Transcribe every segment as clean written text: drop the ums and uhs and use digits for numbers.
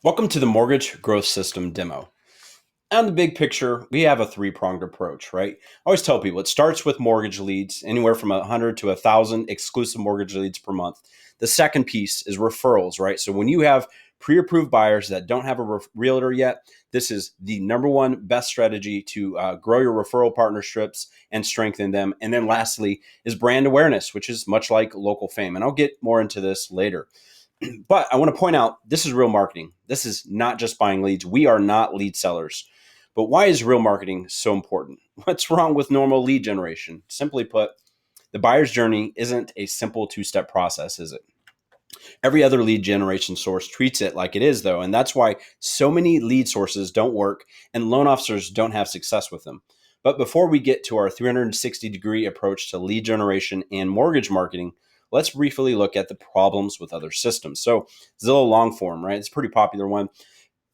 Welcome to the Mortgage Growth System demo. On the big picture, we have a three-pronged approach, right? I always tell people it starts with mortgage leads, anywhere from 100 to 1,000 exclusive mortgage leads per month. The second piece is referrals, right? So when you have pre-approved buyers that don't have a realtor yet, this is the number one best strategy to grow your referral partnerships and strengthen them. And then lastly is brand awareness, which is much like local fame. And I'll get more into this later. But I want to point out this is real marketing. This is not just buying leads. We are not lead sellers. But why is real marketing so important? What's wrong with normal lead generation? Simply put, the buyer's journey isn't a simple two-step process, is it? Every other lead generation source treats it like it is, though. And that's why so many lead sources don't work and loan officers don't have success with them. But before we get to our 360-degree approach to lead generation and mortgage marketing, let's briefly look at the problems with other systems. So Zillow long form, right? It's a pretty popular one.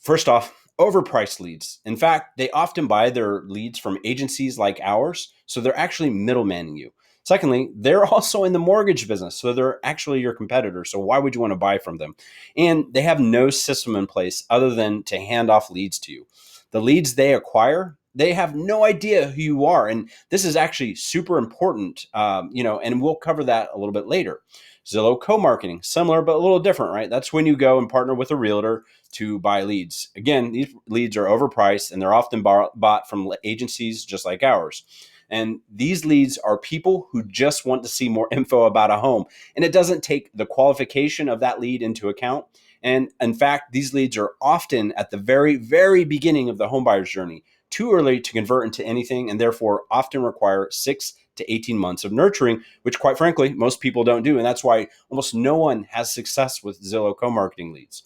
First off, overpriced leads. In fact, they often buy their leads from agencies like ours, so they're actually middlemaning you. Secondly, they're also in the mortgage business, so they're actually your competitor. So why would you want to buy from them? And they have no system in place other than to hand off leads to you. The leads they acquire, they have no idea who you are, and this is actually super important. And we'll cover that a little bit later. Zillow co-marketing, similar but a little different, right? That's when you go and partner with a realtor to buy leads. Again, these leads are overpriced and they're often bought from agencies just like ours. And these leads are people who just want to see more info about a home. And it doesn't take the qualification of that lead into account. And in fact, these leads are often at the very, very beginning of the home buyer's journey, too early to convert into anything, and therefore often require 6 to 18 months of nurturing, which quite frankly, most people don't do. And that's why almost no one has success with Zillow co-marketing leads.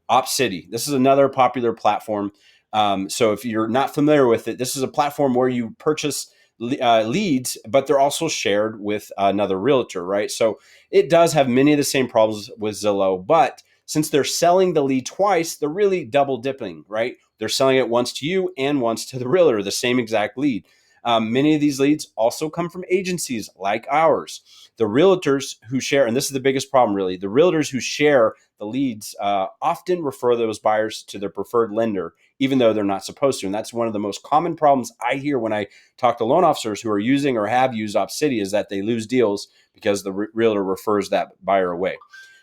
OPCITY, this is another popular platform. So if you're not familiar with it, this is a platform where you purchase leads, but they're also shared with another realtor, right? So it does have many of the same problems with Zillow, but since they're selling the lead twice, they're really double dipping, right? They're selling it once to you and once to the realtor, the same exact lead. Many of these leads also come from agencies like ours. The realtors who share, and this is the biggest problem really, the realtors who share the leads often refer those buyers to their preferred lender, even though they're not supposed to. And that's one of the most common problems I hear when I talk to loan officers who are using or have used OPCITY is that they lose deals because the realtor refers that buyer away.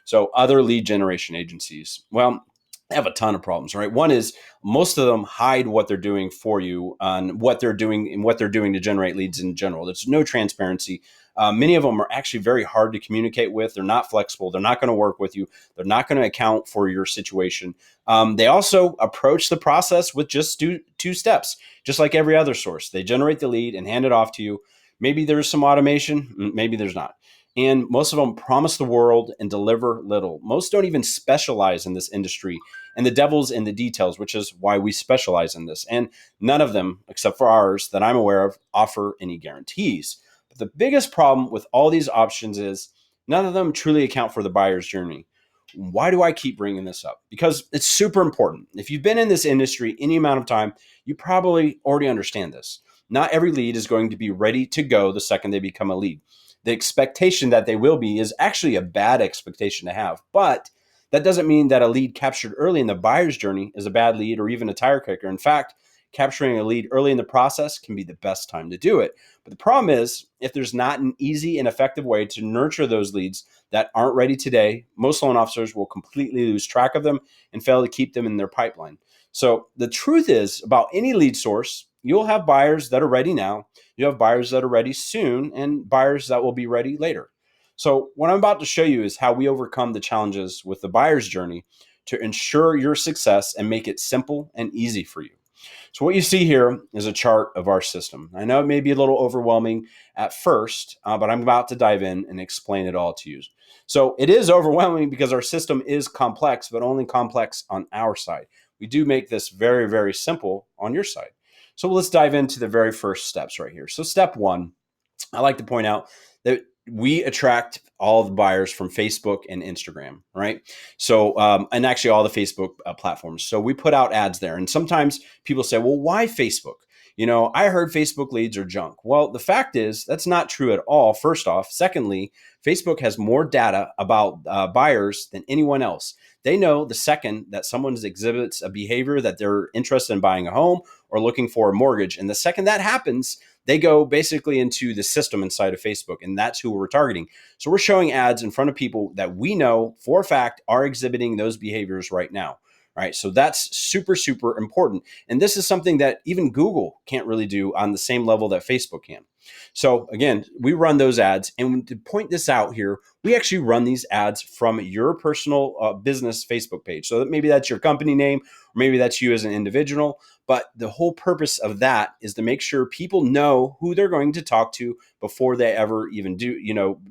So other lead generation agencies, well, they have a ton of problems, right? One is most of them hide what they're doing for you on what they're doing and what they're doing to generate leads in general. There's no transparency. Many of them are actually very hard to communicate with. They're not flexible. They're not going to work with you. They're not going to account for your situation. They also approach the process with just two steps, just like every other source. They generate the lead and hand it off to you. Maybe there's some automation, maybe there's not. And most of them promise the world and deliver little. Most don't even specialize in this industry. And the devil's in the details, which is why we specialize in this. And none of them, except for ours that I'm aware of, offer any guarantees. But the biggest problem with all these options is none of them truly account for the buyer's journey. Why do I keep bringing this up? Because it's super important. If you've been in this industry any amount of time, you probably already understand this. Not every lead is going to be ready to go the second they become a lead. The expectation that they will be is actually a bad expectation to have. But that doesn't mean that a lead captured early in the buyer's journey is a bad lead or even a tire kicker. In fact, capturing a lead early in the process can be the best time to do it. But the problem is, if there's not an easy and effective way to nurture those leads that aren't ready today, most loan officers will completely lose track of them and fail to keep them in their pipeline. So the truth is, about any lead source, you'll have buyers that are ready now, you have buyers that are ready soon, and buyers that will be ready later. So what I'm about to show you is how we overcome the challenges with the buyer's journey to ensure your success and make it simple and easy for you. So what you see here is a chart of our system. I know it may be a little overwhelming at first, but I'm about to dive in and explain it all to you. So it is overwhelming because our system is complex, but only complex on our side. We do make this very, very simple on your side. So let's dive into the very first steps right here. So step one, I like to point out that we attract all the buyers from Facebook and Instagram, right? So, and actually all the Facebook platforms. So we put out ads there. And sometimes people say, well, why Facebook? I heard Facebook leads are junk. Well, the fact is that's not true at all, first off. Secondly, Facebook has more data about buyers than anyone else. They know the second that someone exhibits a behavior that they're interested in buying a home or looking for a mortgage. And the second that happens, they go basically into the system inside of Facebook, and that's who we're targeting. So we're showing ads in front of people that we know for a fact are exhibiting those behaviors right now. Right. So that's super, super important. And this is something that even Google can't really do on the same level that Facebook can. So again, we run those ads. And to point this out here, we actually run these ads from your personal business Facebook page. So that maybe that's your company name, or maybe that's you as an individual. But the whole purpose of that is to make sure people know who they're going to talk to before they ever even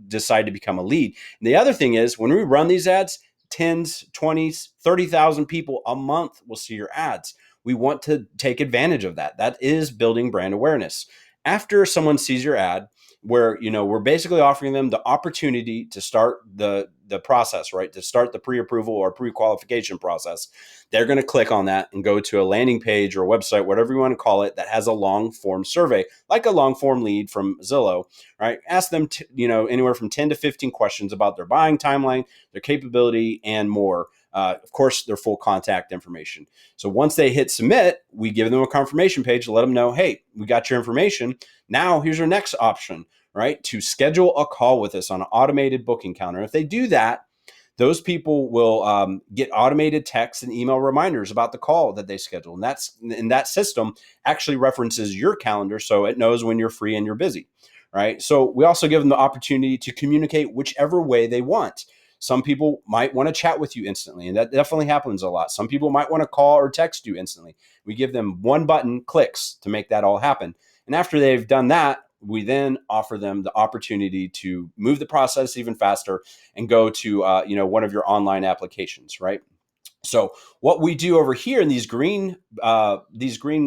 decide to become a lead. And the other thing is when we run these ads, 10s, 20s, 30,000 people a month will see your ads. We want to take advantage of that. That is building brand awareness. After someone sees your ad, where we're basically offering them the opportunity to start the process, right? To start the pre-approval or pre-qualification process. They're going to click on that and go to a landing page or a website, whatever you want to call it, that has a long form survey, like a long form lead from Zillow, right? Ask them anywhere from 10 to 15 questions about their buying timeline, their capability, and more. Of course, their full contact information. So once they hit submit, we give them a confirmation page to let them know, hey, we got your information. Now here's your next option, right? To schedule a call with us on an automated booking counter. If they do that, those people will get automated text and email reminders about the call that they schedule. And that system actually references your calendar, so it knows when you're free and you're busy, right? So we also give them the opportunity to communicate whichever way they want. Some people might want to chat with you instantly, and that definitely happens a lot. Some people might want to call or text you instantly. We give them one button clicks to make that all happen. And after they've done that, we then offer them the opportunity to move the process even faster and go to one of your online applications, right? So what we do over here in these green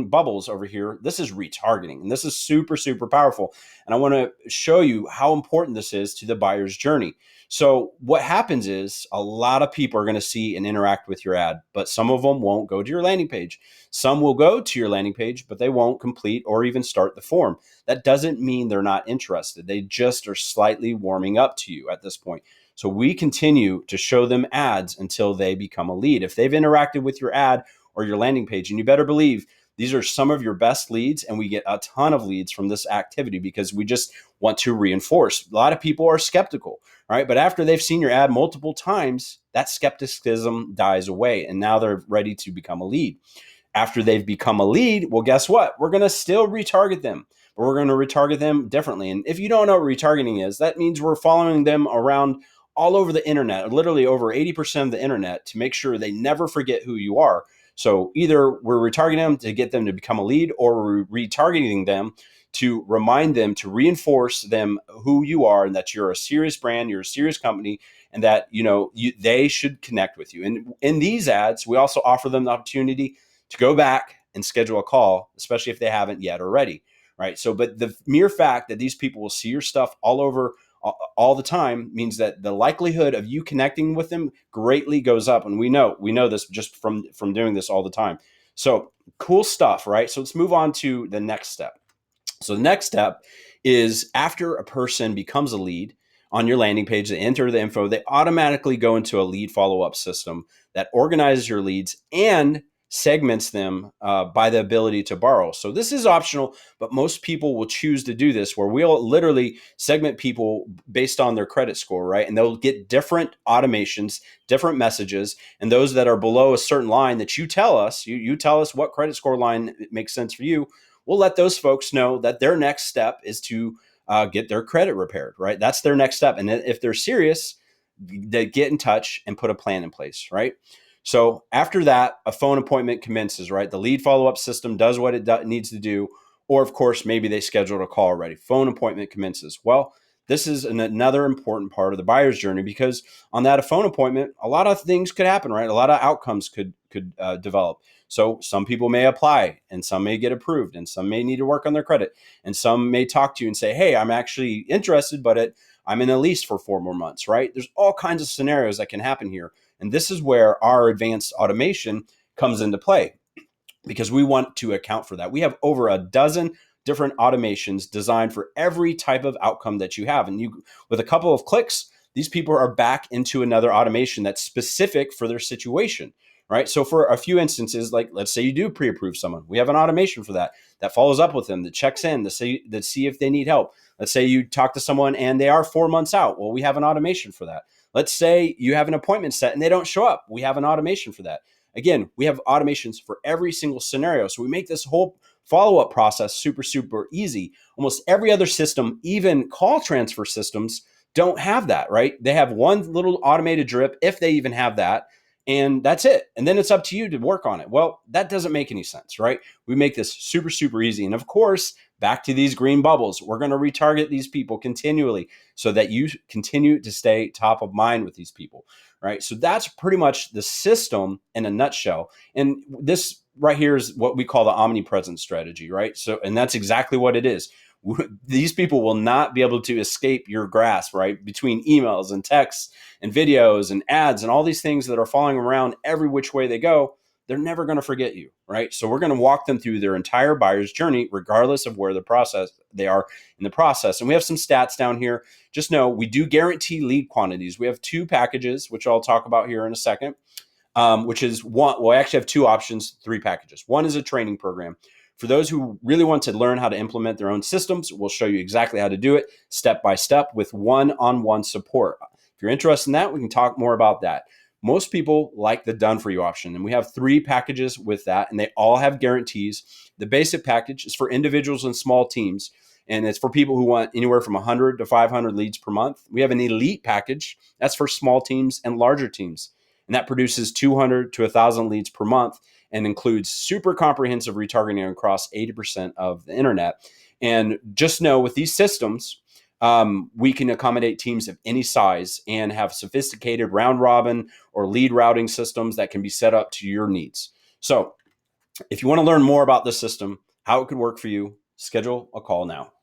bubbles over here, this is retargeting, and this is super, super powerful. And I want to show you how important this is to the buyer's journey. So what happens is a lot of people are going to see and interact with your ad, but some of them won't go to your landing page. Some will go to your landing page, but they won't complete or even start the form. That doesn't mean they're not interested. They just are slightly warming up to you at this point. So we continue to show them ads until they become a lead. If they've interacted with your ad or your landing page, and you better believe these are some of your best leads, and we get a ton of leads from this activity because we just want to reinforce. A lot of people are skeptical, right? But after they've seen your ad multiple times, that skepticism dies away, and now they're ready to become a lead. After they've become a lead, well, guess what? We're going to still retarget them, but we're going to retarget them differently. And if you don't know what retargeting is, that means we're following them around all over the internet, literally over 80% of the internet, to make sure they never forget who you are. So either we're retargeting them to get them to become a lead, or we're retargeting them to remind them, to reinforce them who you are, and that you're a serious brand, you're a serious company, and that they should connect with you. And in these ads, we also offer them the opportunity to go back and schedule a call, especially if they haven't yet already, right? So, but the mere fact that these people will see your stuff all over all the time means that the likelihood of you connecting with them greatly goes up. And we know this just from doing this all the time. So cool stuff, right? So let's move on to the next step. So the next step is after a person becomes a lead on your landing page, they enter the info, they automatically go into a lead follow-up system that organizes your leads and segments them by the ability to borrow. So this is optional, but most people will choose to do this, where we'll literally segment people based on their credit score, right? And they'll get different automations, different messages, and those that are below a certain line that you tell us, you tell us what credit score line makes sense for you. We'll let those folks know that their next step is to get their credit repaired, right? That's their next step. And if they're serious, they get in touch and put a plan in place, right? So after that, a phone appointment commences, right? The lead follow-up system does what it needs to do. Or of course, maybe they scheduled a call already. Phone appointment commences. Well, this is another important part of the buyer's journey, because on that phone appointment, a lot of things could happen, right? A lot of outcomes could develop. So some people may apply, and some may get approved, and some may need to work on their credit, and some may talk to you and say, hey, I'm actually interested, but I'm in a lease for 4 more months, right? There's all kinds of scenarios that can happen here. And this is where our advanced automation comes into play. because we want to account for that. We have over a dozen different automations designed for every type of outcome that you have. And you, with a couple of clicks, these people are back into another automation that's specific for their situation, right? So for a few instances, like let's say you do pre-approve someone, we have an automation for that follows up with them, that checks in to see if they need help. Let's say you talk to someone and they are 4 months out. Well, we have an automation for that. Let's say you have an appointment set and they don't show up. We have an automation for that. Again, we have automations for every single scenario. So we make this whole follow-up process super, super easy. Almost every other system, even call transfer systems, don't have that, right? They have one little automated drip, if they even have that, and that's it. And then it's up to you to work on it. Well, that doesn't make any sense, right? We make this super, super easy. And of course, back to these green bubbles, we're going to retarget these people continually so that you continue to stay top of mind with these people, right? So that's pretty much the system in a nutshell. And this right here is what we call the omnipresent strategy, right? So, and that's exactly what it is. These people will not be able to escape your grasp, right? Between emails and texts and videos and ads and all these things that are following around every which way they go, they're never going to forget you, right? So we're going to walk them through their entire buyer's journey, regardless of where they are in the process. And we have some stats down here. Just know we do guarantee lead quantities. We have 2 packages, which I'll talk about here in a second, which is one. Well, I actually have 2 options, 3 packages. One is a training program. For those who really want to learn how to implement their own systems, we'll show you exactly how to do it step by step with one-on-one support. If you're interested in that, we can talk more about that. Most people like the done for you option, and we have 3 packages with that, and they all have guarantees. The basic package is for individuals and small teams, and it's for people who want anywhere from 100 to 500 leads per month. We have an elite package that's for small teams and larger teams, and that produces 200 to 1,000 leads per month and includes super comprehensive retargeting across 80% of the internet. And just know with these systems, we can accommodate teams of any size and have sophisticated round robin or lead routing systems that can be set up to your needs. So if you want to learn more about this system, how it could work for you, schedule a call now.